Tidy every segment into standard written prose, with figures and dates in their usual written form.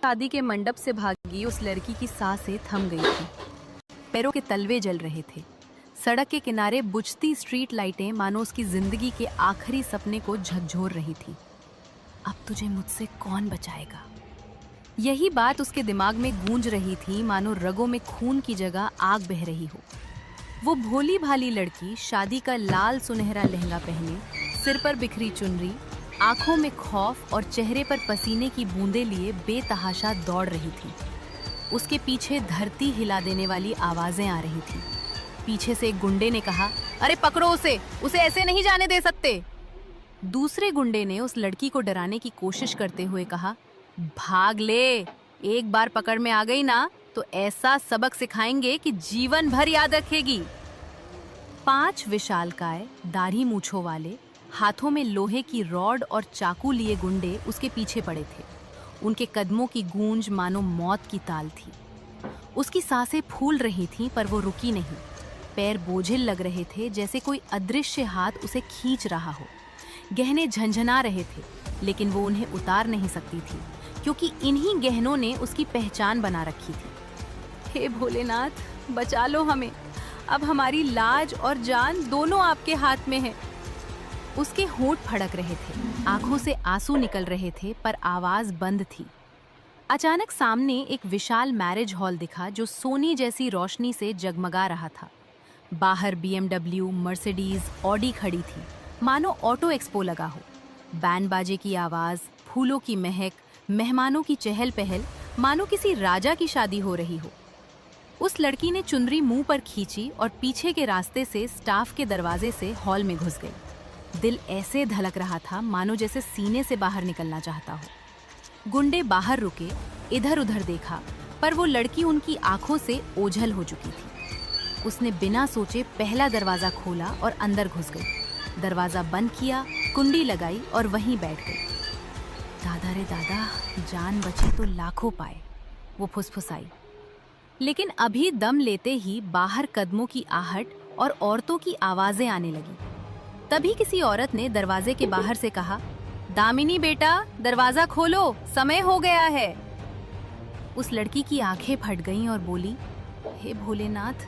शादी के मंडप से भागी उस लड़की की सांसें थम गई थी। पैरों के तलवे जल रहे थे। सड़क के किनारे बुझती स्ट्रीट लाइटें मानो उसकी जिंदगी के आखिरी सपने को झकझोर रही थी। अब तुझे मुझसे कौन बचाएगा? यही बात उसके दिमाग में गूंज रही थी, मानो रगों में खून की जगह आग बह रही हो। वो भोली भाली लड़की शादी का लाल सुनहरा लहंगा पहने, सिर पर बिखरी चुनरी, आंखों में खौफ और चेहरे पर पसीने की बूंदें लिए बेतहाशा दौड़ रही थी। उसके पीछे धरती हिला देने वाली आवाजें आ रही थी। पीछे से एक गुंडे ने कहा, अरे पकड़ो उसे ऐसे नहीं जाने दे सकते। दूसरे गुंडे ने उस लड़की को डराने की कोशिश करते हुए कहा, भाग ले, एक बार पकड़ में आ गई ना तो ऐसा सबक सिखाएंगे कि जीवन भर याद रखेगी। 5 विशालकाय दाढ़ी मूंछों वाले, हाथों में लोहे की रॉड और चाकू लिए गुंडे उसके पीछे पड़े थे। उनके कदमों की गूंज मानो मौत की ताल थी। उसकी सांसें फूल रही थीं, पर वो रुकी नहीं। पैर बोझिल लग रहे थे, जैसे कोई अदृश्य हाथ उसे खींच रहा हो। गहने झंझना रहे थे, लेकिन वो उन्हें उतार नहीं सकती थी, क्योंकि इन्हीं गहनों ने उसकी पहचान बना रखी थी। हे भोलेनाथ, बचा लो हमें, अब हमारी लाज और जान दोनों आपके हाथ में है। उसके होंठ फड़क रहे थे, आंखों से आंसू निकल रहे थे, पर आवाज बंद थी। अचानक सामने एक विशाल मैरिज हॉल दिखा, जो सोने जैसी रोशनी से जगमगा रहा था। बाहर BMW, मर्सिडीज, ऑडी खड़ी थी, मानो ऑटो एक्सपो लगा हो। बैंड बाजे की आवाज, फूलों की महक, मेहमानों की चहल पहल, मानो किसी राजा की शादी हो रही हो। उस लड़की ने चुनरी मुंह पर खींची और पीछे के रास्ते से स्टाफ के दरवाजे से हॉल में घुस गई। दिल ऐसे धड़क रहा था मानो जैसे सीने से बाहर निकलना चाहता हो। गुंडे बाहर रुके, इधर उधर देखा, पर वो लड़की उनकी आंखों से ओझल हो चुकी थी। उसने बिना सोचे पहला दरवाजा खोला और अंदर घुस गई। दरवाजा बंद किया, कुंडी लगाई और वहीं बैठ गई। दादा रे दादा, जान बचे तो लाखों पाए, वो फुसफुसाई। लेकिन अभी दम लेते ही बाहर कदमों की आहट और औरतों की आवाजें आने लगी। तभी किसी औरत ने दरवाजे के बाहर से कहा, दामिनी बेटा, दरवाजा खोलो, समय हो गया है। उस लड़की की आंखें फट गईं और बोली, हे भोलेनाथ,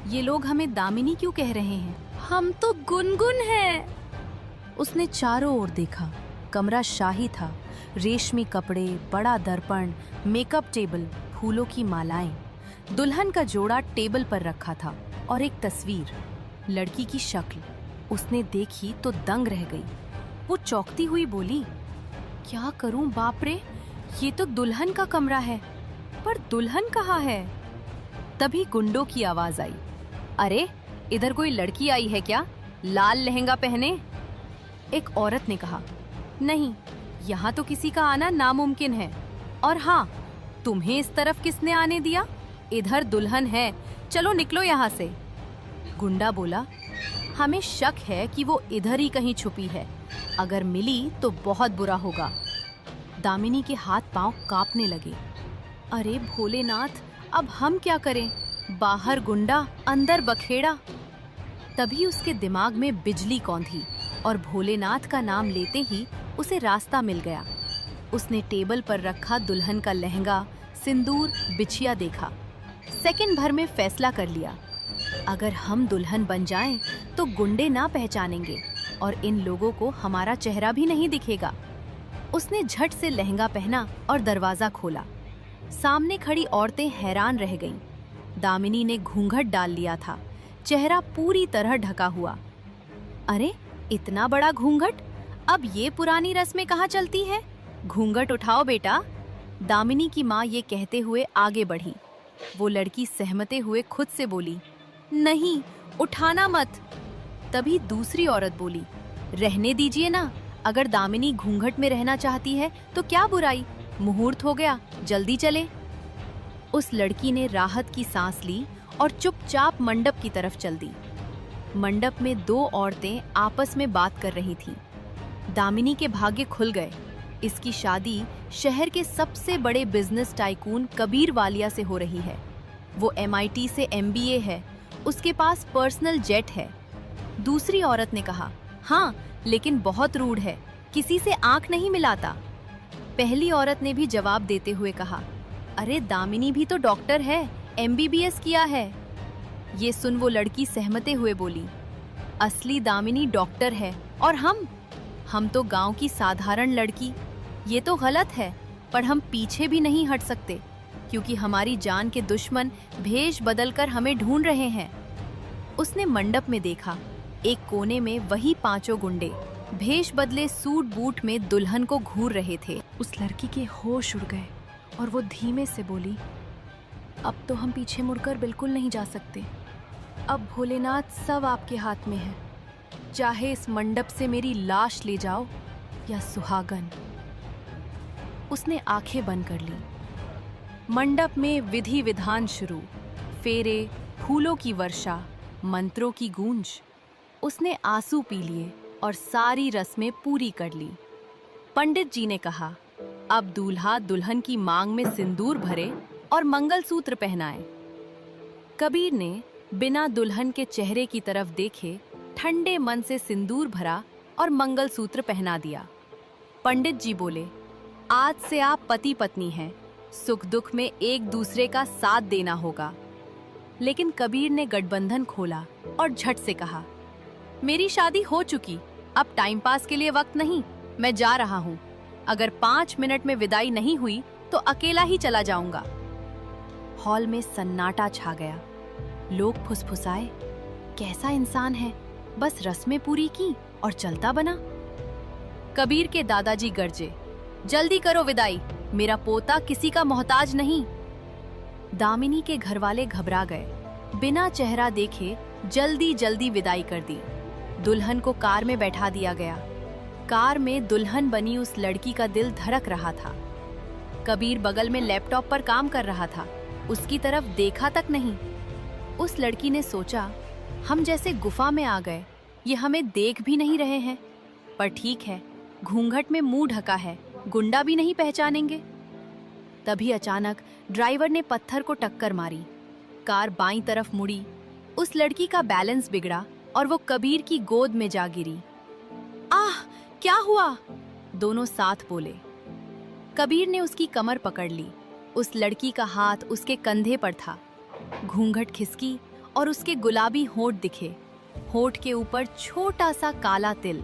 ये लोग हमें दामिनी क्यों कह रहे हैं? हम तो गुनगुन हैं। उसने चारों ओर देखा। कमरा शाही था, रेशमी कपड़े, बड़ा दर्पण, मेकअप टेबल, फूलों की मालाएं। दुल्हन का जोड़ा टेबल पर रखा था और एक तस्वीर। लड़की की शक्ल उसने देखी तो दंग रह गई। वो चौंकती हुई बोली, क्या करूं बाप रे, ये तो दुल्हन का कमरा है, पर दुल्हन कहाँ है? तभी गुंडों की आवाज आई, अरे इधर कोई लड़की आई है क्या, लाल लहंगा पहने? एक औरत ने कहा, नहीं, यहाँ तो किसी का आना नामुमकिन है। और हाँ, तुम्हें इस तरफ किसने आने दिया? इधर दुल्हन है, चलो निकलो यहाँ से। गुंडा बोला, हमें शक है कि वो इधर ही कहीं छुपी है, अगर मिली तो बहुत बुरा होगा। दामिनी के हाथ पांव कांपने लगे। अरे भोलेनाथ, अब हम क्या करें? बाहर गुंडा, अंदर बखेड़ा। तभी उसके दिमाग में बिजली कौंधी और भोलेनाथ का नाम लेते ही उसे रास्ता मिल गया। उसने टेबल पर रखा दुल्हन का लहंगा, सिंदूर, बिछिया देखा। सेकंड भर में फैसला कर लिया, अगर हम दुल्हन बन जाएं तो गुंडे ना पहचानेंगे और इन लोगों को हमारा चेहरा भी नहीं दिखेगा। उसने झट से लहंगा पहना और दरवाजा खोला। सामने खड़ी औरतें हैरान रह गईं। दामिनी ने घूंघट डाल लिया था, चेहरा पूरी तरह ढका हुआ। अरे इतना बड़ा घूंघट, अब ये पुरानी रस्में कहाँ चलती है? घूंघट उठाओ बेटा। दामिनी की माँ ये कहते हुए आगे बढ़ी। वो लड़की सहमते हुए खुद से बोली, नहीं, उठाना मत। तभी दूसरी औरत बोली, रहने दीजिए ना, अगर दामिनी घूंघट में रहना चाहती है तो क्या बुराई, मुहूर्त हो गया, जल्दी चले। उस लड़की ने राहत की सांस ली और चुपचाप मंडप की तरफ चल दी। मंडप में 2 औरतें आपस में बात कर रही थीं। दामिनी के भाग्य खुल गए। इसकी शादी शहर के सबसे बड़े बिजनेस टाइकून कबीर वालिया से हो रही है। वो MIT से MBA है, उसके पास पर्सनल जेट है। दूसरी औरत ने कहा, हाँ, लेकिन बहुत रूड है, किसी से आंख नहीं मिलाता। पहली औरत ने भी जवाब देते हुए कहा, अरे दामिनी भी तो डॉक्टर है, एमबीबीएस किया है। ये सुन वो लड़की सहमते हुए बोली, असली दामिनी डॉक्टर है और हम तो गांव की साधारण लड़की। ये तो गलत है, पर हम पीछे भी नहीं हट सकते क्योंकि हमारी जान के दुश्मन भेष बदलकर हमें ढूंढ रहे हैं। उसने मंडप में देखा, एक कोने में वही पांचों गुंडे भेष बदले सूट बूट में दुल्हन को घूर रहे थे। उस लड़की के होश उड़ गए और वो धीमे से बोली, अब तो हम पीछे मुड़कर बिल्कुल नहीं जा सकते। अब भोलेनाथ सब आपके हाथ में है, चाहे इस मंडप से मेरी लाश ले जाओ या सुहागन। उसने आंखें बंद कर ली। मंडप में विधि विधान शुरू, फेरे, फूलों की वर्षा, मंत्रों की गूंज। उसने आंसू पी लिए और सारी रस्में पूरी कर ली। पंडित जी ने कहा, अब दूल्हा दुल्हन की मांग में सिंदूर भरे और मंगलसूत्र पहनाए। कबीर ने बिना दुल्हन के चेहरे की तरफ देखे ठंडे मन से सिंदूर भरा और मंगलसूत्र पहना दिया। पंडित जी बोले, आज से आप पति पत्नी हैं, सुख दुख में एक दूसरे का साथ देना होगा। लेकिन कबीर ने गठबंधन खोला और झट से कहा, मेरी शादी हो चुकी, अब टाइम पास के लिए वक्त नहीं, मैं जा रहा हूँ। अगर 5 मिनट में विदाई नहीं हुई तो अकेला ही चला जाऊंगा। हॉल में सन्नाटा छा गया। लोग फुसफुसाए, कैसा इंसान है, बस रस्में पूरी की और चलता बना। कबीर के दादाजी गरजे, जल्दी करो विदाई, मेरा पोता किसी का मोहताज नहीं। दामिनी के घरवाले घबरा गए, बिना चेहरा देखे जल्दी जल्दी विदाई कर दी। दुल्हन को कार में बैठा दिया गया। कार में दुल्हन बनी उस लड़की का दिल धड़क रहा था। कबीर बगल में लैपटॉप पर काम कर रहा था, उसकी तरफ देखा तक नहीं। उस लड़की ने सोचा, हम जैसे गुफा में आ गए, ये हमें देख भी नहीं रहे हैं। पर ठीक है, घूंघट में मुंह ढका है, गुंडा भी नहीं पहचानेंगे। तभी अचानक ड्राइवर ने पत्थर को टक्कर मारी। कार बाईं तरफ मुड़ी, उस लड़की का बैलेंस बिगड़ा और वो कबीर की गोद में जा गिरी। आह, क्या हुआ? दोनों साथ बोले। कबीर ने उसकी कमर पकड़ ली। उस लड़की का हाथ उसके कंधे पर था। घूंघट खिसकी और उसके गुलाबी होंठ दिखे, होंठ के ऊपर छोटा सा काला तिल।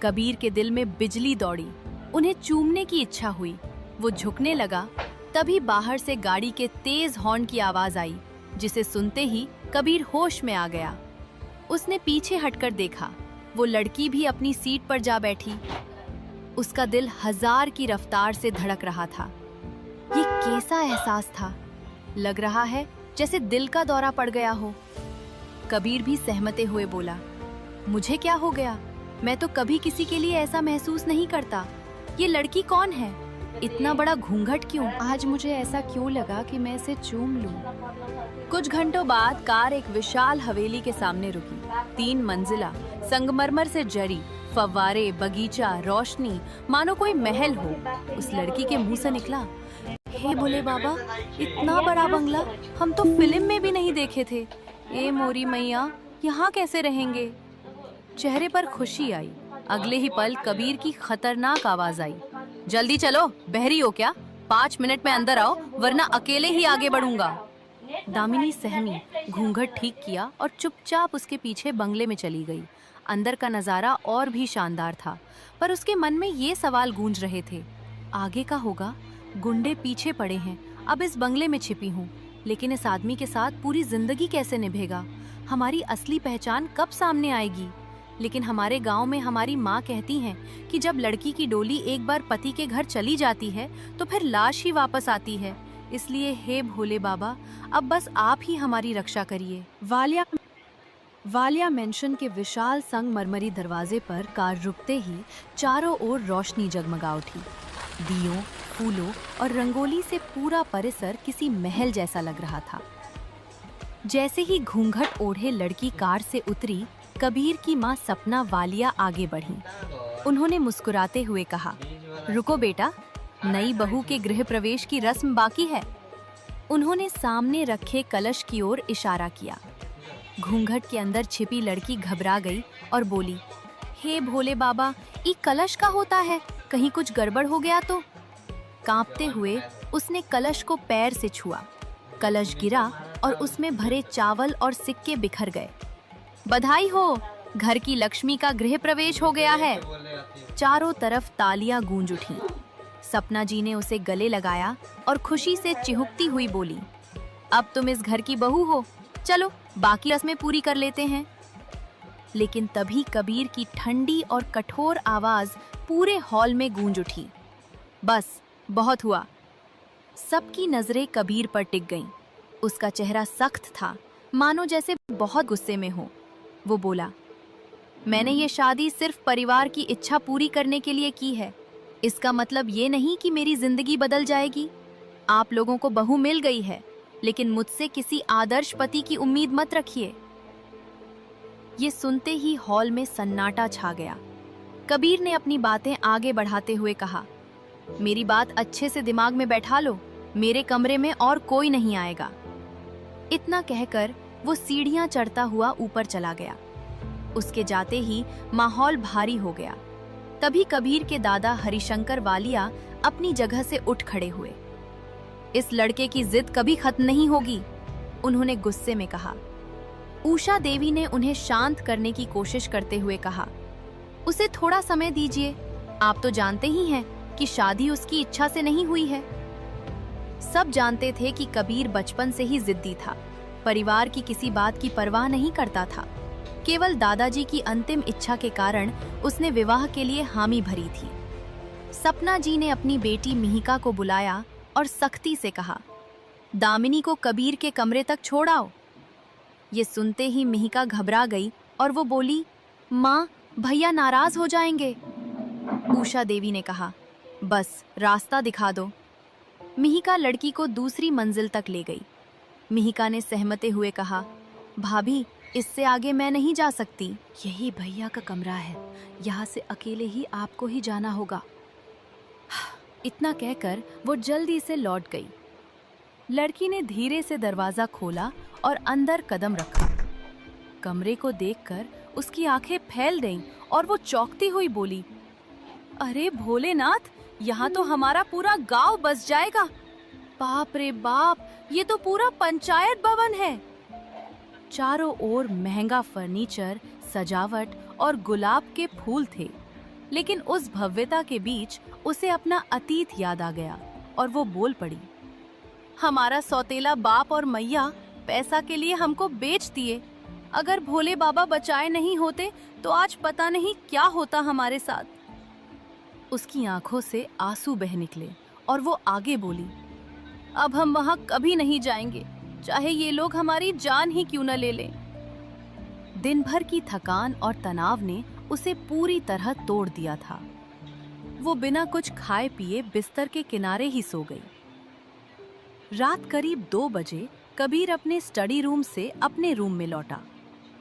कबीर के दिल में बिजली दौड़ी, उन्हें चूमने की इच्छा हुई। वो झुकने लगा, तभी बाहर से गाड़ी के तेज हॉर्न की आवाज आई, जिसे सुनते ही कबीर होश में आ गया। उसने पीछे हटकर देखा, वो लड़की भी अपनी सीट पर जा बैठी। उसका दिल 1000 की रफ्तार से धड़क रहा था। ये कैसा एहसास था? लग रहा है जैसे दिल का दौरा पड़ गया हो। कबीर भी सहमते हुए बोला, मुझे क्या हो गया? मैं तो कभी किसी के लिए ऐसा महसूस नहीं करता। ये लड़की कौन है? इतना बड़ा घूंघट क्यों? आज मुझे ऐसा क्यों लगा कि मैं इसे चूम लूं? कुछ घंटों बाद कार एक विशाल हवेली के सामने रुकी। 3 मंजिला, संगमरमर से जरी, फव्वारे, बगीचा, रोशनी, मानो कोई महल हो। उस लड़की के मुंह से निकला, हे भोले बाबा, इतना बड़ा बंगला हम तो फिल्म में भी नहीं देखे थे। ए मोरी मैया, यहाँ कैसे रहेंगे? चेहरे पर खुशी आई। अगले ही पल कबीर की खतरनाक आवाज आई, जल्दी चलो, बहरी हो क्या? 5 मिनट में अंदर आओ, वरना अकेले ही आगे बढ़ूंगा। दामिनी सहमी, घूंघट ठीक किया और चुपचाप उसके पीछे बंगले में चली गई। अंदर का नजारा और भी शानदार था, पर उसके मन में ये सवाल गूंज रहे थे, आगे का होगा? गुंडे पीछे पड़े हैं, अब इस बंगले में छिपी हूँ, लेकिन इस आदमी के साथ पूरी जिंदगी कैसे निभेगा? हमारी असली पहचान कब सामने आएगी? लेकिन हमारे गांव में हमारी माँ कहती हैं कि जब लड़की की डोली एक बार पति के घर चली जाती है तो फिर लाश ही वापस आती है। इसलिए हे भोले बाबा, अब बस आप ही हमारी रक्षा करिए। वालिया मेंशन के विशाल संगमरमरी दरवाजे पर कार रुकते ही चारों ओर रोशनी जगमगा उठी। दियों, फूलों और रंगोली से पूरा परिसर किसी महल जैसा लग रहा था। जैसे ही घूंघट ओढ़े लड़की कार से उतरी, कबीर की माँ सपना वालिया आगे बढ़ी। उन्होंने मुस्कुराते हुए कहा, रुको बेटा, नई बहू के गृह प्रवेश की रस्म बाकी है। उन्होंने सामने रखे कलश की ओर इशारा किया। घूंघट के अंदर छिपी लड़की घबरा गई और बोली, हे भोले बाबा, ये कलश का होता है, कहीं कुछ गड़बड़ हो गया तो? कांपते हुए उसने कलश को पैर से छुआ। कलश गिरा और उसमें भरे चावल और सिक्के बिखर गए। बधाई हो, घर की लक्ष्मी का गृह प्रवेश हो गया है। चारों तरफ तालियां गूंज उठी। सपना जी ने उसे गले लगाया और खुशी से चिहुकती हुई बोली, अब तुम इस घर की बहू हो, चलो बाकी रस्में पूरी कर लेते हैं। लेकिन तभी कबीर की ठंडी और कठोर आवाज पूरे हॉल में गूंज उठी, बस बहुत हुआ। सबकी नजरें कबीर पर टिक गईं। उसका चेहरा सख्त था, मानो जैसे बहुत गुस्से में हो। वो बोला, मैंने ये शादी सिर्फ परिवार की इच्छा पूरी करने के लिए की है। इसका मतलब ये नहीं कि मेरी जिंदगी बदल जाएगी। आप लोगों को बहू मिल गई है, लेकिन मुझसे किसी आदर्श पति की उम्मीद मत रखिए। ये सुनते ही हॉल में सन्नाटा छा गया। कबीर ने अपनी बातें आगे बढ़ाते हुए कहा, मेरी बात अच्छे से दिमाग में बैठा लो, मेरे कमरे में और कोई नहीं आएगा। इतना कहकर वो सीढ़ियां चढ़ता हुआ ऊपर चला गया। उसके जाते ही माहौल भारी हो गया। तभी कबीर के दादा हरिशंकर वालिया अपनी जगह से उठ खड़े हुए। इस लड़के की जिद कभी खत्म नहीं होगी, उन्होंने गुस्से में कहा। उषा देवी ने उन्हें शांत करने की कोशिश करते हुए कहा, उसे थोड़ा समय दीजिए, आप तो जानते ही हैं कि शादी उसकी इच्छा से नहीं हुई है। सब जानते थे कि कबीर बचपन से ही जिद्दी था, परिवार की किसी बात की परवाह नहीं करता था। केवल दादाजी की अंतिम इच्छा के कारण उसने विवाह के लिए हामी भरी थी। सपना जी ने अपनी बेटी मिहिका को बुलाया और सख्ती से कहा, दामिनी को कबीर के कमरे तक छोड़ आओ। ये सुनते ही मिहिका घबरा गई और वो बोली, माँ, भैया नाराज हो जाएंगे। उषा देवी ने कहा, बस रास्ता दिखा दो। मिहिका लड़की को दूसरी मंजिल तक ले गई। मिहिका ने सहमते हुए कहा, भाभी, इससे आगे मैं नहीं जा सकती। यही भैया का कमरा है, यहाँ से अकेले ही आपको ही जाना होगा। इतना कहकर वो जल्दी से लौट गई। लड़की ने धीरे से दरवाजा खोला और अंदर कदम रखा। कमरे को देखकर उसकी आंखें फैल गईं और वो चौंकती हुई बोली, अरे भोलेनाथ, यहाँ तो हमारा पूरा गांव बस जाएगा। बाप रे बाप, ये तो पूरा पंचायत भवन है। चारों ओर महंगा फर्नीचर, सजावट और गुलाब के फूल थे, लेकिन उस भव्यता के बीच उसे अपना अतीत याद आ गया और वो बोल पड़ी, हमारा सौतेला बाप और मैया पैसा के लिए हमको बेच दिए। अगर भोले बाबा बचाए नहीं होते तो आज पता नहीं क्या होता हमारे साथ। उसकी आंखों से आंसू बह निकले और वो आगे बोली, अब हम वहां कभी नहीं जाएंगे, चाहे ये लोग हमारी जान ही क्यों न ले लें। दिन भर की थकान और तनाव ने उसे पूरी तरह तोड़ दिया था। वो बिना कुछ खाए पिए बिस्तर के किनारे ही सो गई। रात करीब 2 बजे कबीर अपने स्टडी रूम से अपने रूम में लौटा।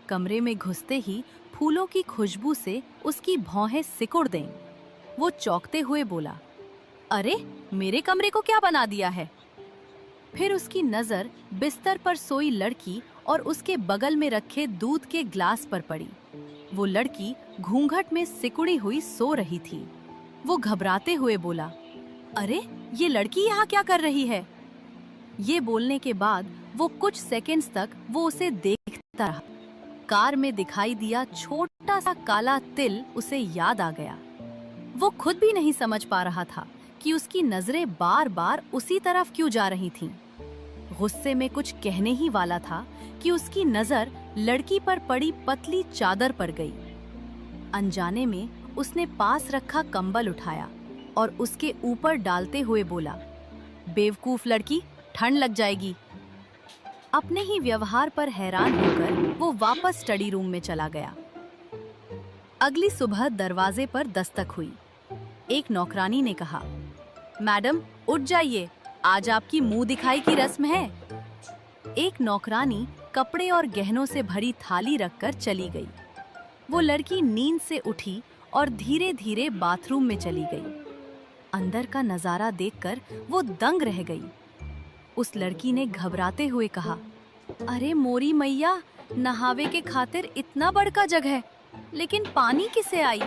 कमरे में घुसते ही फूलों की खुशबू से उसकी भौहें सिकुड़ गईं। वो चौंकते हुए बोला, अरे मेरे कमरे को क्या बना दिया है? फिर उसकी नजर बिस्तर पर सोई लड़की और उसके बगल में रखे दूध के ग्लास पर पड़ी। वो लड़की घूंघट में सिकुड़ी हुई सो रही थी। वो घबराते हुए बोला, अरे ये लड़की यहाँ क्या कर रही है? ये बोलने के बाद वो कुछ सेकंड्स तक वो उसे देखता रहा। कार में दिखाई दिया छोटा सा काला तिल उसे याद आ गया। वो खुद भी नहीं समझ पा रहा था कि उसकी नजरें बार बार उसी तरफ क्यों जा रही थीं। गुस्से में कुछ कहने ही वाला था कि उसकी नजर लड़की पर पड़ी पतली चादर पर गई। अनजाने में उसने पास रखा कंबल उठाया और उसके ऊपर डालते हुए बोला, बेवकूफ लड़की, ठंड लग जाएगी। अपने ही व्यवहार पर हैरान होकर वो वापस स्टडी रूम में चला गया। अगली सुबह दरवाजे पर दस्तक हुई। एक नौकरानी ने कहा, मैडम उठ जाइए, आज आपकी मुंह दिखाई की रस्म है। एक नौकरानी कपड़े और गहनों से भरी थाली रखकर चली गई। वो लड़की नींद से उठी और धीरे धीरे बाथरूम में चली गई। अंदर का नजारा देखकर वो दंग रह गई। उस लड़की ने घबराते हुए कहा, अरे मोरी मैया, नहावे के खातिर इतना बड़का जगह, लेकिन पानी किसे आई?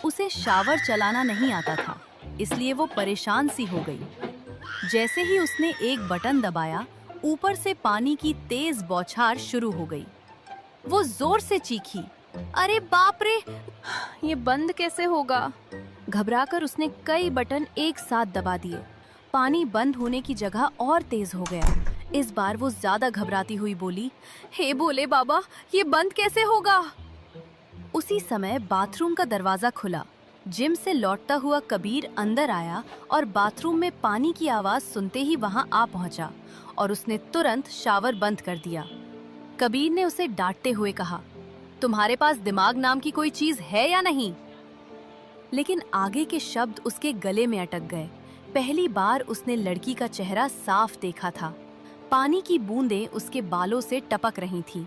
उसे शावर चलाना नहीं आता था, इसलिए वो परेशान सी हो गई। जैसे ही उसने एक बटन दबाया, ऊपर से पानी की तेज बौछार शुरू हो गई। वो जोर से चीखी, अरे बाप रे, ये बंद कैसे होगा? घबराकर उसने कई बटन एक साथ दबा दिए। पानी बंद होने की जगह और तेज हो गया। इस बार वो ज्यादा घबराती हुई बोली, हे भोले बाबा, ये बंद कैसे होगा? उसी समय बाथरूम का दरवाजा खुला। जिम से लौटता हुआ कबीर अंदर आया और बाथरूम में पानी की आवाज सुनते ही वहां आ पहुंचा और उसने तुरंत शावर बंद कर दिया। कबीर ने उसे डांटते हुए कहा, तुम्हारे पास दिमाग नाम की कोई चीज है या नहीं? लेकिन आगे के शब्द उसके गले में अटक गए। पहली बार उसने लड़की का चेहरा साफ देखा था। पानी की बूंदें उसके बालों से टपक रही थीं।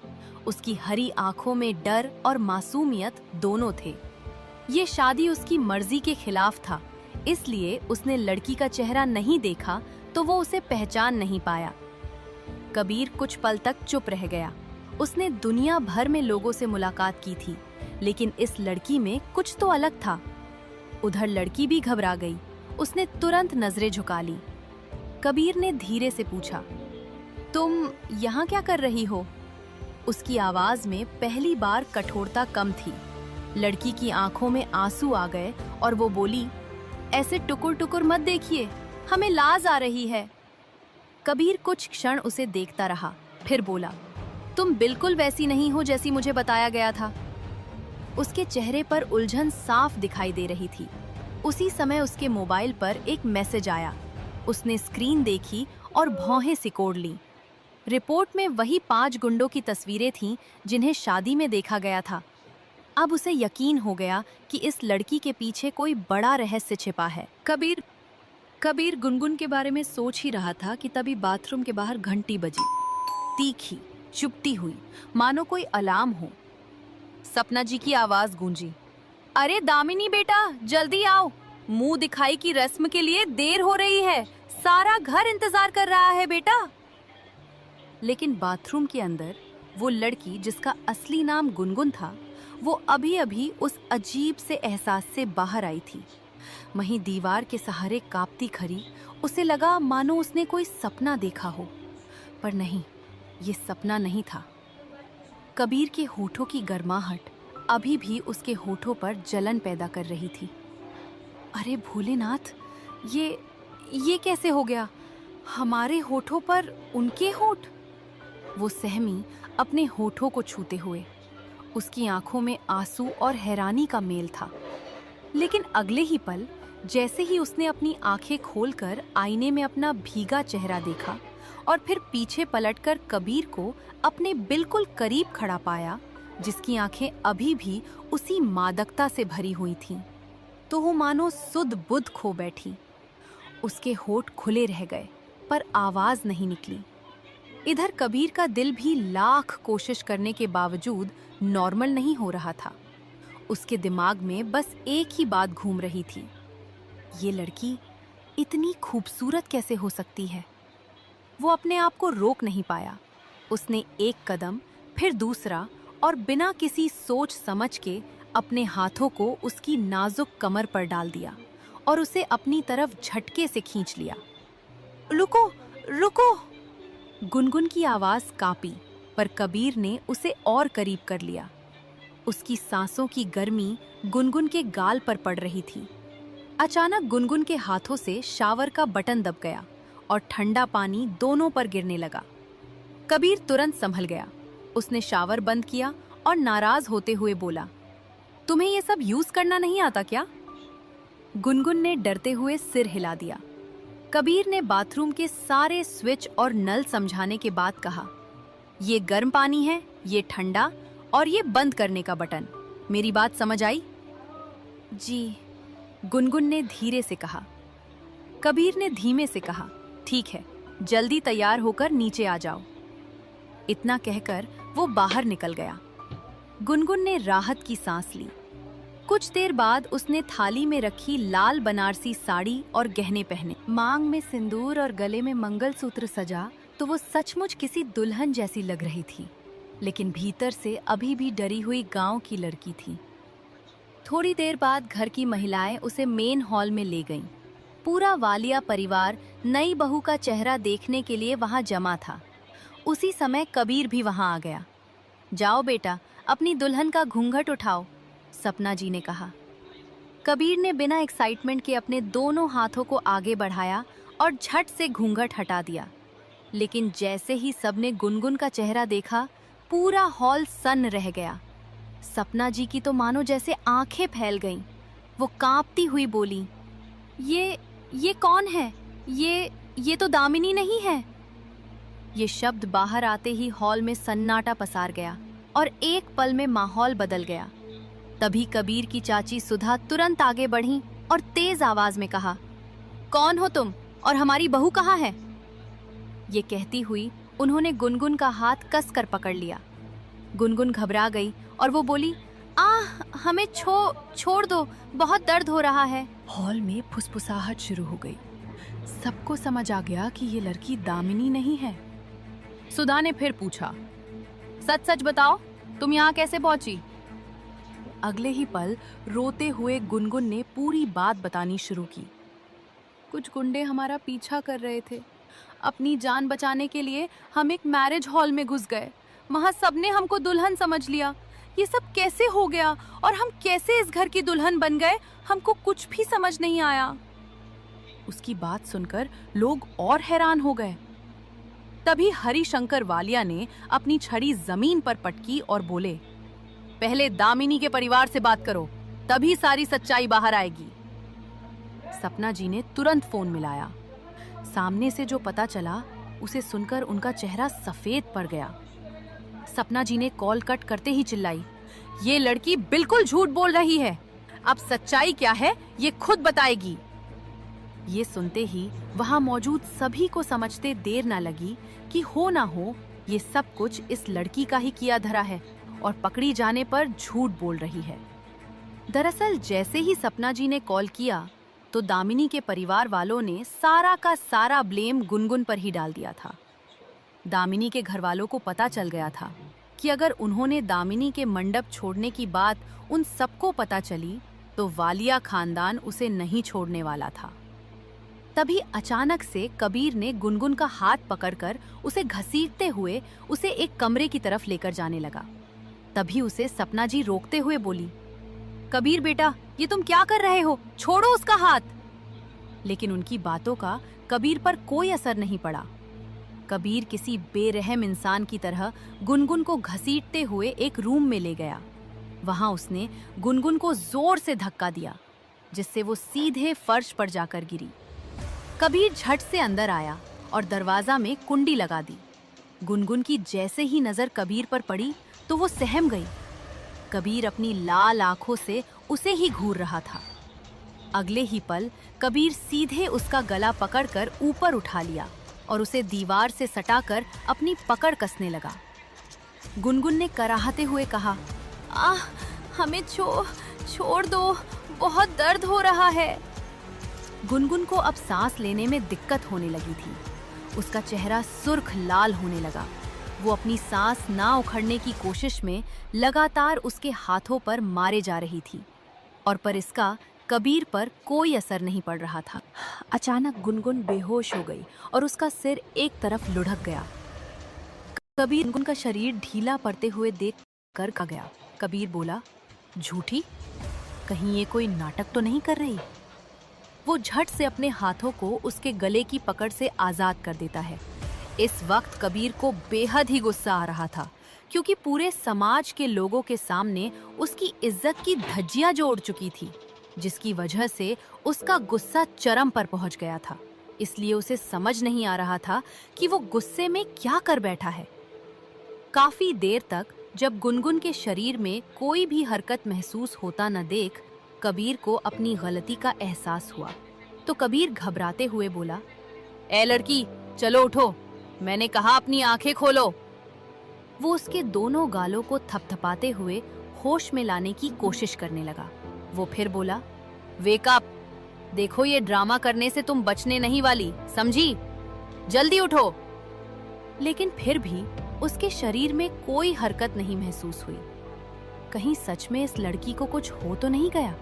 उसकी हरी आंखों में डर और मासूमियत दोनों थे। ये शादी उसकी मर्जी के खिलाफ था, इसलिए उसने लड़की का चेहरा नहीं देखा तो वो उसे पहचान नहीं पाया। कबीर कुछ पल तक चुप रह गया। उसने दुनिया भर में लोगों से मुलाकात की थी, लेकिन इस लड़की में कुछ तो अलग था। उधर लड़की भी घबरा गई। उसने तुरंत नजरें झुका ली। कबीर ने धीरे से पूछा, तुम यहाँ क्या कर रही हो? उसकी आवाज में पहली बार कठोरता कम थी। लड़की की आंखों में आंसू आ गए और वो बोली, ऐसे टुकुर टुकुर मत देखिए, हमें लाज आ रही है। कबीर कुछ क्षण उसे देखता रहा, फिर बोला, तुम बिल्कुल वैसी नहीं हो जैसी मुझे बताया गया था। उसके चेहरे पर उलझन साफ दिखाई दे रही थी। उसी समय उसके मोबाइल पर एक मैसेज आया। उसने स्क्रीन देखी और भौहें सिकोड़ ली। रिपोर्ट में वही 5 गुंडों की तस्वीरें थीं जिन्हें शादी में देखा गया था। अब उसे यकीन हो गया कि इस लड़की के पीछे कोई बड़ा रहस्य छिपा है। कबीर गुनगुन के बारे में सोच ही रहा था कि तभी बाथरूम के बाहर घंटी बजी। तीखी, चुपती हुई, मानो कोई अलार्म हो। सपना जी की आवाज गूंजी, अरे दामिनी बेटा, जल्दी आओ, मुंह दिखाई की रस्म के लिए देर हो रही है, सारा घर इंतजार कर रहा है बेटा। लेकिन बाथरूम के अंदर वो लड़की जिसका असली नाम गुनगुन था, वो अभी अभी उस अजीब से एहसास से बाहर आई थी। वहीं दीवार के सहारे कांपती खड़ी, उसे लगा मानो उसने कोई सपना देखा हो, पर नहीं, ये सपना नहीं था। कबीर के होठों की गर्माहट अभी भी उसके होठों पर जलन पैदा कर रही थी। अरे भोलेनाथ, ये कैसे हो गया? हमारे होठों पर उनके होठ? वो सहमी अपने होठों को छूते हुए। उसकी आंखों में आंसू और हैरानी का मेल था। लेकिन अगले ही पल, जैसे ही उसने अपनी आंखें खोलकर आईने में अपना भीगा चेहरा देखा और फिर पीछे पलटकर कबीर को अपने बिल्कुल करीब खड़ा पाया, जिसकी आंखें अभी भी उसी मादकता से भरी हुई थीं, तो वो मानो सुध बुध खो बैठी। उसके होठ खुले रह गए, पर आवाज नहीं निकली। इधर कबीर का दिल भी लाख कोशिश करने के बावजूद नॉर्मल नहीं हो रहा था। उसके दिमाग में बस एक ही बात घूम रही थी, ये लड़की इतनी खूबसूरत कैसे हो सकती है? वो अपने आप को रोक नहीं पाया। उसने एक कदम, फिर दूसरा, और बिना किसी सोच समझ के अपने हाथों को उसकी नाजुक कमर पर डाल दिया और उसे अपनी तरफ झटके से खींच लिया। रुको, रुको! गुनगुन की आवाज कांपी, पर कबीर ने उसे और करीब कर लिया। उसकी सांसों की गर्मी गुनगुन के गाल पर पड़ रही थी। अचानक गुनगुन के हाथों से शावर का बटन दब गया और ठंडा पानी दोनों पर गिरने लगा। कबीर तुरंत संभल गया। उसने शावर बंद किया और नाराज होते हुए बोला, तुम्हें ये सब यूज करना नहीं आता क्या? गुनगुन ने डरते हुए सिर हिला दिया। कबीर ने बाथरूम के सारे स्विच और नल समझाने के बाद कहा, ये गर्म पानी है, ये ठंडा, और ये बंद करने का बटन। मेरी बात समझ आई? जी, गुनगुन ने धीरे से कहा। कबीर ने धीमे से कहा, ठीक है, जल्दी तैयार होकर नीचे आ जाओ। इतना कहकर वो बाहर निकल गया। गुनगुन ने राहत की सांस ली। कुछ देर बाद उसने थाली में रखी लाल बनारसी साड़ी और गहने पहने। मांग में सिंदूर और गले में मंगलसूत्र सजा तो वो सचमुच किसी दुल्हन जैसी लग रही थी, लेकिन भीतर से अभी भी डरी हुई गांव की लड़की थी। थोड़ी देर बाद घर की महिलाएं उसे मेन हॉल में ले गईं। पूरा वालिया परिवार नई बहू का चेहरा देखने के लिए वहां जमा था। उसी समय कबीर भी वहां आ गया। जाओ बेटा, अपनी दुल्हन का घूंघट उठाओ, सपना जी ने कहा। कबीर ने बिना एक्साइटमेंट के अपने दोनों हाथों को आगे बढ़ाया और झट से घूंघट हटा दिया। लेकिन जैसे ही सबने गुनगुन का चेहरा देखा, पूरा हॉल सन्न रह गया। सपना जी की तो मानो जैसे आंखें फैल गईं। वो कांपती हुई बोली, ये कौन है? ये तो दामिनी नहीं है। ये शब्द बाहर आते ही हॉल में सन्नाटा पसार गया और एक पल में माहौल बदल गया। तभी कबीर की चाची सुधा तुरंत आगे बढ़ी और तेज आवाज में कहा, कौन हो तुम और हमारी बहू कहाँ है? ये कहती हुई उन्होंने गुनगुन का हाथ कसकर पकड़ लिया। गुनगुन घबरा गई और वो बोली, हमें छोड़ दो, बहुत दर्द हो रहा है। हॉल में फुसफुसाहट शुरू हो गई। सबको समझ आ गया कि ये लड़की दामिनी नहीं है। सुधा ने फिर पूछा, सच सच बताओ, तुम यहाँ कैसे पहुंची? अगले ही पल रोते हुए गुनगुन ने पूरी बात बतानी शुरू की। कुछ गुंडे हमारा पीछा कर रहे थे। अपनी जान बचाने के लिए हम एक मैरिज हॉल में घुस गए। वहां सबने हमको दुल्हन समझ लिया। ये सब कैसे हो गया और हम कैसे इस घर की दुल्हन बन गए, हमको कुछ भी समझ नहीं आया। उसकी बात सुनकर लोग और हैरान हो गए। तभी हरिशंकर वालिया ने अपनी छड़ी जमीन पर पटकी और बोले, पहले दामिनी के परिवार से बात करो, तभी सारी सच्चाई बाहर आएगी। सपना जी ने तुरंत फोन मिलाया। सामने से जो पता चला, उसे सुनकर उनका चेहरा सफेद पड़ गया। सपना जी ने कॉल कट करते ही चिल्लाई, ये लड़की बिल्कुल झूठ बोल रही है। अब सच्चाई क्या है ये खुद बताएगी। ये सुनते ही वहां मौजूद सभी को समझते देर न लगी कि हो ना हो ये सब कुछ इस लड़की का ही किया धरा है और पकड़ी जाने पर झूठ बोल रही है। दरअसल जैसे ही सपना जी ने कॉल किया तो दामिनी के परिवार वालों ने सारा का सारा ब्लेम गुनगुन पर ही डाल दिया था। दामिनी के घर वालों को पता चल गया था कि अगर उन्होंने दामिनी के मंडप छोड़ने की बात उन सबको पता चली तो वालिया खानदान उसे नहीं छोड़ने वाला था। तभी अचानक से कबीर ने गुनगुन का हाथ पकड़कर उसे घसीटते हुए उसे एक कमरे की तरफ लेकर जाने लगा। तभी उसे सपना जी रोकते हुए बोली, कबीर बेटा, ये तुम क्या कर रहे हो? छोड़ो उसका हाथ। लेकिन उनकी बातों का कबीर पर कोई असर नहीं पड़ा। कबीर किसी बेरहम इंसान की तरह गुनगुन को घसीटते हुए एक रूम में ले गया। वहां उसने गुनगुन को जोर से धक्का दिया, जिससे वो सीधे फर्श पर जाकर गिरी। कबीर झट से अंदर आया और दरवाजा में कुंडी लगा दी। गुनगुन की जैसे ही नजर कबीर पर पड़ी तो वो सहम गई। कबीर अपनी लाल आंखों से उसे ही घूर रहा था। अगले ही पल कबीर सीधे उसका गला पकड़कर ऊपर उठा लिया और उसे दीवार से सटाकर अपनी पकड़ कसने लगा। गुनगुन ने कराहते हुए कहा, हमें छोड़ दो, बहुत दर्द हो रहा है। गुनगुन को अब सांस लेने में दिक्कत होने लगी थी। उसका चेहरा सुर्ख लाल होने लगा। वो अपनी सांस ना उखड़ने की कोशिश में लगातार उसके हाथों पर मारे जा रही थी, और पर इसका कबीर पर कोई असर नहीं पड़ रहा था। अचानक गुनगुन बेहोश हो गई और उसका सिर एक तरफ लुढ़क गया। कबीर गुनगुन का शरीर ढीला पड़ते हुए देख कर खा गया। कबीर बोला, झूठी, कहीं ये कोई नाटक तो नहीं कर रही? वो झट से अपने हाथों को उसके गले की पकड़ से आजाद कर देता है। इस वक्त कबीर को बेहद ही गुस्सा आ रहा था, क्योंकि पूरे समाज के लोगों के सामने उसकी इज्जत की धज्जियां जो उड़ चुकी थी, जिसकी वजह से उसका गुस्सा चरम पर पहुंच गया था। इसलिए उसे समझ नहीं आ रहा था कि वो गुस्से में क्या कर बैठा है। काफी देर तक जब गुनगुन के शरीर में कोई भी हरकत महसूस होता न देख कबीर को अपनी गलती का एहसास हुआ, तो कबीर घबराते हुए बोला, ए लड़की, चलो उठो, मैंने कहा अपनी आंखें खोलो। वो उसके दोनों गालों को थपथपाते हुए होश में लाने की कोशिश करने लगा। वो फिर बोला, वेक अप, देखो ये ड्रामा करने से तुम बचने नहीं वाली, समझी? जल्दी उठो। लेकिन फिर भी उसके शरीर में कोई हरकत नहीं महसूस हुई। कहीं सच में इस लड़की को कुछ हो तो नहीं गया?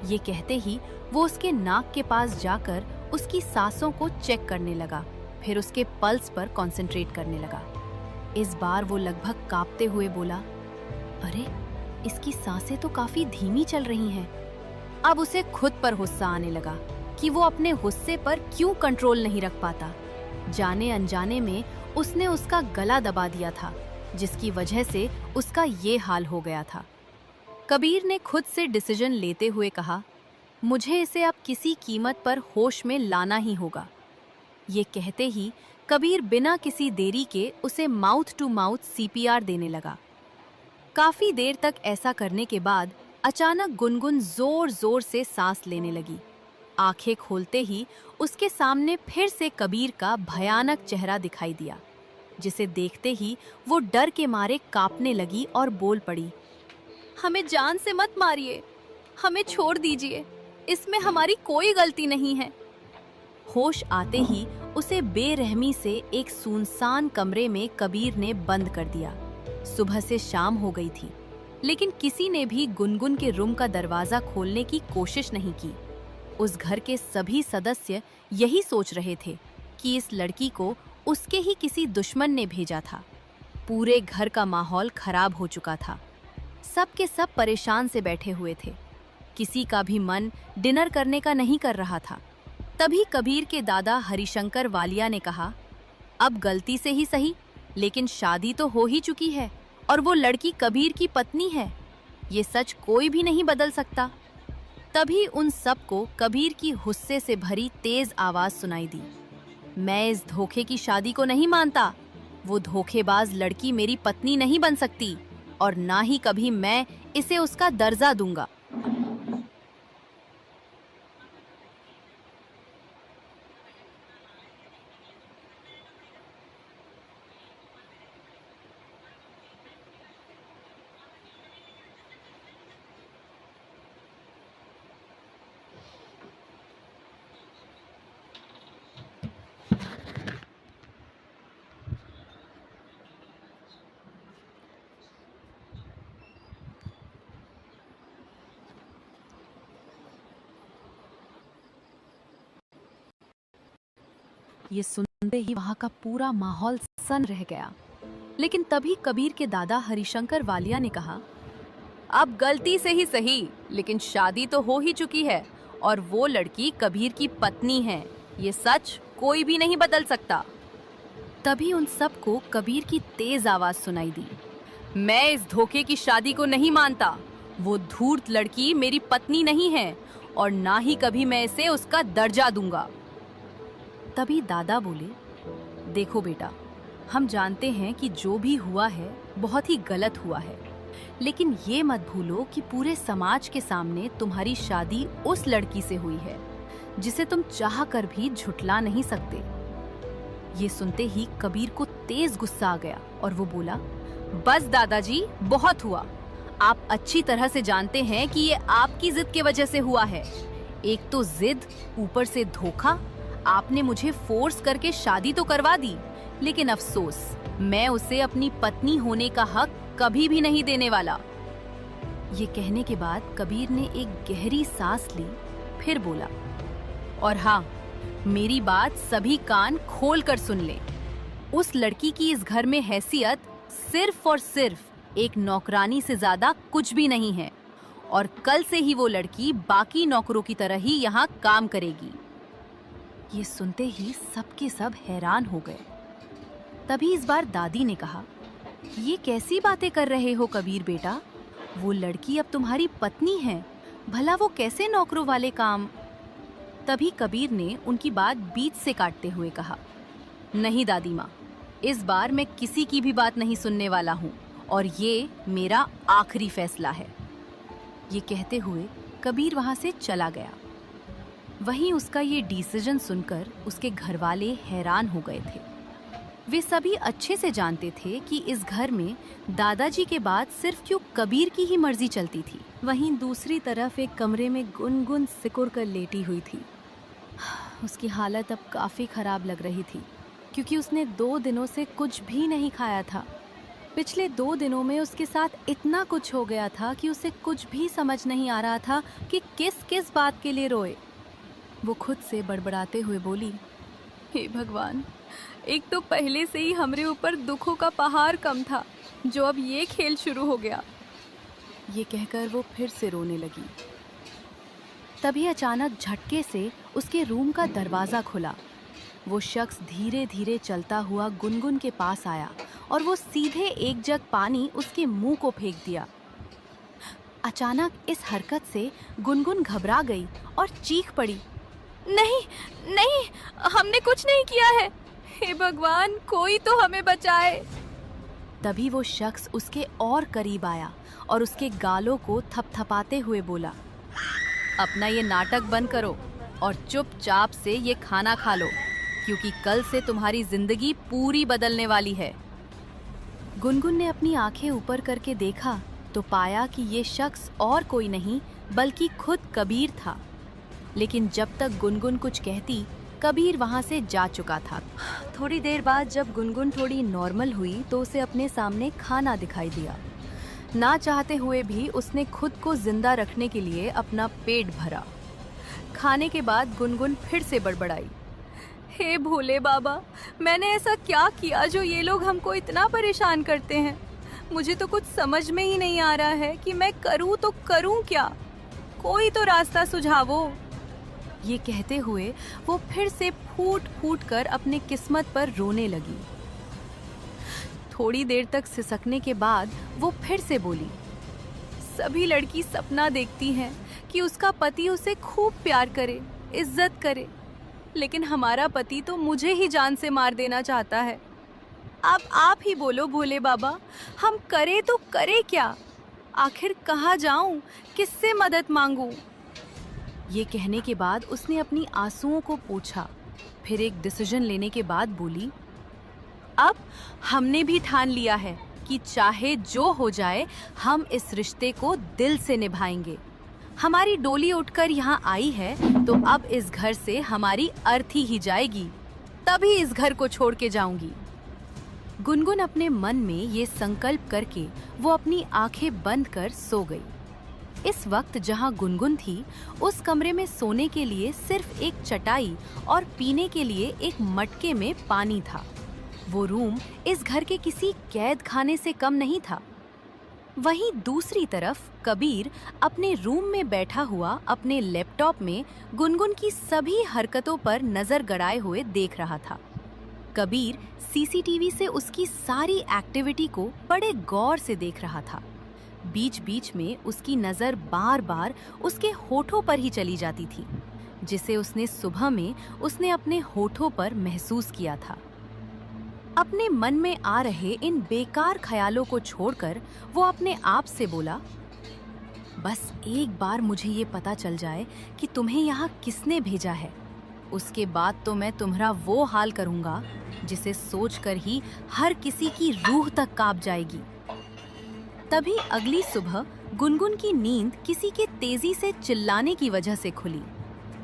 ये कहते ही वो उसके नाक के पास जाकर उसकी सांसों को चेक करने लगा, फिर उसके पल्स पर कंसंट्रेट करने लगा। इस बार वो लगभग कांपते हुए बोला, अरे इसकी सांसें तो काफी धीमी चल रही हैं। अब उसे खुद पर गुस्सा आने लगा कि वो अपने गुस्से पर क्यों कंट्रोल नहीं रख पाता। जाने अनजाने में उसने उसका गला दबा दिया था, जिसकी वजह से उसका ये हाल हो गया था। कबीर ने खुद से डिसीजन लेते हुए कहा, मुझे इसे अब किसी कीमत पर होश में लाना ही होगा। ये कहते ही कबीर बिना किसी देरी के उसे माउथ टू माउथ सीपीआर देने लगा। काफी देर तक ऐसा करने के बाद अचानक गुनगुन जोर जोर से सांस लेने लगी। आंखें खोलते ही उसके सामने फिर से कबीर का भयानक चेहरा दिखाई दिया, जिसे देखते ही वो डर के मारे कांपने लगी और बोल पड़ी, हमें जान से मत मारिए, हमें छोड़ दीजिए, इसमें हमारी कोई गलती नहीं है। होश आते ही उसे बेरहमी से एक सुनसान कमरे में कबीर ने बंद कर दिया। सुबह से शाम हो गई थी, लेकिन किसी ने भी गुनगुन के रूम का दरवाजा खोलने की कोशिश नहीं की। उस घर के सभी सदस्य यही सोच रहे थे कि इस लड़की को उसके ही किसी दुश्मन ने भेजा था। पूरे घर का माहौल खराब हो चुका था। सब के सब परेशान से बैठे हुए थे। किसी का भी मन डिनर करने का नहीं कर रहा था। तभी कबीर के दादा हरिशंकर वालिया ने कहा, अब गलती से ही सही, लेकिन शादी तो हो ही चुकी है और वो लड़की कबीर की पत्नी है। ये सच कोई भी नहीं बदल सकता। तभी उन सबको कबीर की गुस्से से भरी तेज आवाज सुनाई दी, मैं इस धोखे की शादी को नहीं मानता। वो धोखेबाज लड़की मेरी पत्नी नहीं बन सकती और ना ही कभी मैं इसे उसका दर्जा दूंगा। ये सुनते ही वहां का पूरा माहौल सन रह गया। लेकिन तभी कबीर के दादा हरिशंकर वालिया ने कहा, अब गलती से ही सही, लेकिन शादी तो हो ही चुकी है और वो लड़की कबीर की पत्नी है। ये सच कोई भी नहीं बदल सकता। तभी उन सबको कबीर की तेज आवाज सुनाई दी, मैं इस धोखे की शादी को नहीं मानता। वो धूर्त लड़की मेरी पत्नी नहीं है और ना ही कभी मैं इसे उसका दर्जा दूंगा। तभी दादा बोले, देखो बेटा, हम जानते हैं कि जो भी हुआ है बहुत ही गलत हुआ है, लेकिन ये मत भूलो कि पूरे समाज के सामने तुम्हारी शादी उस लड़की से हुई है जिसे तुम चाह कर भी झुठला नहीं सकते। ये सुनते ही कबीर को तेज गुस्सा आ गया और वो बोला, बस दादाजी, बहुत हुआ। आप अच्छी तरह से जानते हैं कि ये आपकी जिद की वजह से हुआ है। एक तो जिद, ऊपर से धोखा। आपने मुझे फोर्स करके शादी तो करवा दी, लेकिन अफसोस, मैं उसे अपनी पत्नी होने का हक कभी भी नहीं देने वाला। ये कहने के बाद कबीर ने एक गहरी सांस ली, फिर बोला, और हाँ, मेरी बात सभी कान खोल कर सुन ले। उस लड़की की इस घर में हैसियत सिर्फ और सिर्फ एक नौकरानी से ज्यादा कुछ भी नहीं है और कल से ही वो लड़की बाकी नौकरों की तरह ही यहाँ काम करेगी। ये सुनते ही सबके सब हैरान हो गए। तभी इस बार दादी ने कहा, ये कैसी बातें कर रहे हो कबीर बेटा? वो लड़की अब तुम्हारी पत्नी है, भला वो कैसे नौकरों वाले काम? तभी कबीर ने उनकी बात बीच से काटते हुए कहा, नहीं दादी माँ, इस बार मैं किसी की भी बात नहीं सुनने वाला हूँ और ये मेरा आखिरी फैसला है। ये कहते हुए कबीर वहाँ से चला गया। वहीं उसका ये डिसीजन सुनकर उसके घरवाले हैरान हो गए थे। वे सभी अच्छे से जानते थे कि इस घर में दादाजी के बाद सिर्फ क्यों कबीर की ही मर्जी चलती थी। वहीं दूसरी तरफ एक कमरे में गुनगुन सिकुड़ कर लेटी हुई थी। उसकी हालत अब काफ़ी ख़राब लग रही थी, क्योंकि उसने 2 दिनों से कुछ भी नहीं खाया था। पिछले 2 दिनों में उसके साथ इतना कुछ हो गया था कि उसे कुछ भी समझ नहीं आ रहा था कि किस किस बात के लिए रोए। वो खुद से बड़बड़ाते हुए बोली, हे भगवान, एक तो पहले से ही हमरे ऊपर दुखों का पहाड़ कम था, जो अब ये खेल शुरू हो गया। ये कहकर वो फिर से रोने लगी। तभी अचानक झटके से उसके रूम का दरवाज़ा खुला। वो शख्स धीरे धीरे चलता हुआ गुनगुन के पास आया और वो सीधे एक जग पानी उसके मुंह को फेंक दिया। अचानक इस हरकत से गुनगुन घबरा गई और चीख पड़ी, नहीं नहीं, हमने कुछ नहीं किया है, हे भगवान, कोई तो हमें बचाए। तभी वो शख्स उसके और करीब आया और उसके गालों को थपथपाते हुए बोला, अपना ये नाटक बंद करो और चुपचाप से ये खाना खा लो, क्योंकि कल से तुम्हारी जिंदगी पूरी बदलने वाली है। गुनगुन ने अपनी आंखें ऊपर करके देखा तो पाया कि ये शख्स और कोई नहीं बल्कि खुद कबीर था। लेकिन जब तक गुनगुन कुछ कहती, कबीर वहां से जा चुका था। थोड़ी देर बाद जब गुनगुन थोड़ी नॉर्मल हुई तो उसे अपने सामने खाना दिखाई दिया। ना चाहते हुए भी उसने खुद को जिंदा रखने के लिए अपना पेट भरा। खाने के बाद गुनगुन फिर से बड़बड़ाई, हे भोले बाबा, मैंने ऐसा क्या किया जो ये लोग हमको इतना परेशान करते हैं? मुझे तो कुछ समझ में ही नहीं आ रहा है कि मैं करूँ तो करूँ क्या? कोई तो रास्ता सुझावो। ये कहते हुए वो फिर से फूट फूट कर अपने किस्मत पर रोने लगी। थोड़ी देर तक सिसकने के बाद वो फिर से बोली, सभी लड़की सपना देखती हैं कि उसका पति उसे खूब प्यार करे, इज्जत करे, लेकिन हमारा पति तो मुझे ही जान से मार देना चाहता है। अब आप ही बोलो भोले बाबा, हम करे तो करे क्या? आखिर कहाँ जाऊं, किससे मदद मांगूं? ये कहने के बाद उसने अपनी आंसुओं को पोंछा, फिर एक डिसीजन लेने के बाद बोली, अब हमने भी ठान लिया है कि चाहे जो हो जाए हम इस रिश्ते को दिल से निभाएंगे। हमारी डोली उठकर यहाँ आई है तो अब इस घर से हमारी अर्थी ही जाएगी, तभी इस घर को छोड़ के जाऊंगी। गुनगुन अपने मन में ये संकल्प करके वो अपनी आंखें बंद कर सो गई। इस वक्त जहाँ गुनगुन थी उस कमरे में सोने के लिए सिर्फ एक चटाई और पीने के लिए एक मटके में पानी था। वो रूम इस घर के किसी कैद खाने से कम नहीं था। वहीं दूसरी तरफ कबीर अपने रूम में बैठा हुआ अपने लैपटॉप में गुनगुन की सभी हरकतों पर नजर गड़ाए हुए देख रहा था। कबीर सीसीटीवी से उसकी सारी एक्टिविटी को बड़े गौर से देख रहा था। बीच बीच में उसकी नजर बार बार उसके होठों पर ही चली जाती थी, जिसे उसने सुबह में उसने अपने होठों पर महसूस किया था। अपने मन में आ रहे इन बेकार ख्यालों को छोड़कर वो अपने आप से बोला, बस एक बार मुझे ये पता चल जाए कि तुम्हें यहाँ किसने भेजा है, उसके बाद तो मैं तुम्हारा वो हाल करूँगा जिसे सोचकर ही हर किसी की रूह तक कांप जाएगी। तभी अगली सुबह गुनगुन की नींद किसी के तेजी से चिल्लाने की वजह से खुली।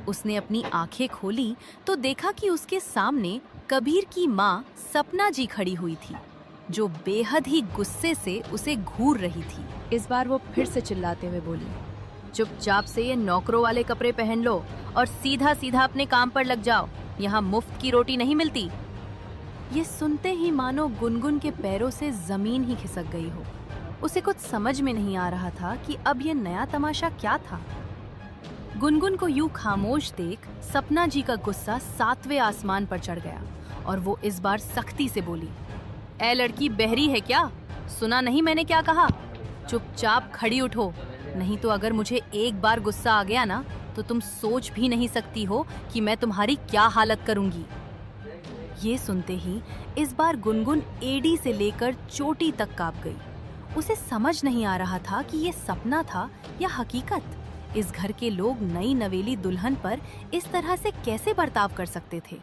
उसने अपनी आंखें खोली तो देखा कि उसके सामने कबीर की माँ सपना जी खड़ी हुई थी, जो बेहद ही गुस्से से उसे घूर रही थी। इस बार वो फिर से चिल्लाते हुए बोली, चुपचाप से ये नौकरों वाले कपड़े पहन लो और सीधा सीधा अपने काम पर लग जाओ, यहाँ मुफ्त की रोटी नहीं मिलती। ये सुनते ही मानो गुनगुन के पैरों से जमीन ही खिसक गई हो। उसे कुछ समझ में नहीं आ रहा था कि अब ये नया तमाशा क्या था। गुनगुन को यूं खामोश देख सपना जी का गुस्सा 7वें आसमान पर चढ़ गया और वो इस बार सख्ती से बोली, ए लड़की, बहरी है क्या? सुना नहीं मैंने क्या कहा? चुपचाप खड़ी उठो, नहीं तो अगर मुझे एक बार गुस्सा आ गया ना तो तुम सोच भी नहीं सकती हो कि मैं तुम्हारी क्या हालत करूंगी। ये सुनते ही इस बार गुनगुन एड़ी से लेकर चोटी तक कांप गई। उसे समझ नहीं आ रहा था कि ये सपना था या हकीकत। इस घर के लोग नई नवेली दुल्हन पर इस तरह से कैसे बर्ताव कर सकते थे।